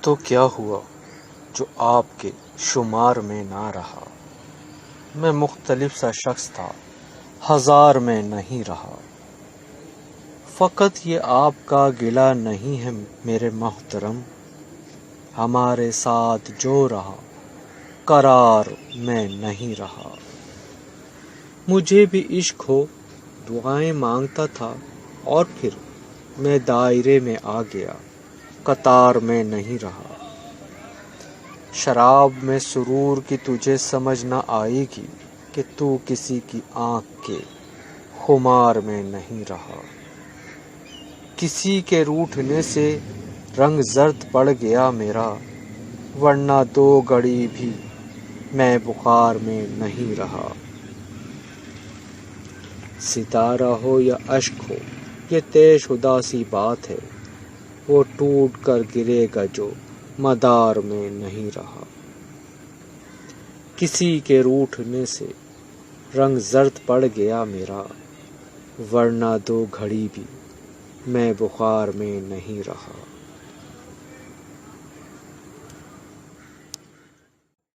تو کیا ہوا جو آپ کے شمار میں نہ رہا؟ میں مختلف سا شخص تھا، ہزار میں نہیں رہا۔ فقط یہ آپ کا گلہ نہیں ہے میرے محترم، ہمارے ساتھ جو رہا قرار میں نہیں رہا۔ مجھے بھی عشق ہو دعائیں مانگتا تھا، اور پھر میں دائرے میں آ گیا، قطار میں نہیں رہا۔ شراب میں سرور کی تجھے سمجھ نہ آئے گی کہ تو کسی کی آنکھ کے خمار میں نہیں رہا۔ کسی کے روٹھنے سے رنگ زرد پڑ گیا میرا، ورنہ دو گھڑی بھی میں بخار میں نہیں رہا۔ ستارہ ہو یا اشک ہو یہ طے شدہ سی بات ہے، وہ ٹوٹ کر گرے گا جو مدار میں نہیں رہا۔ کسی کے روٹھنے سے رنگ زرد پڑ گیا میرا، ورنہ دو گھڑی بھی میں بخار میں نہیں رہا۔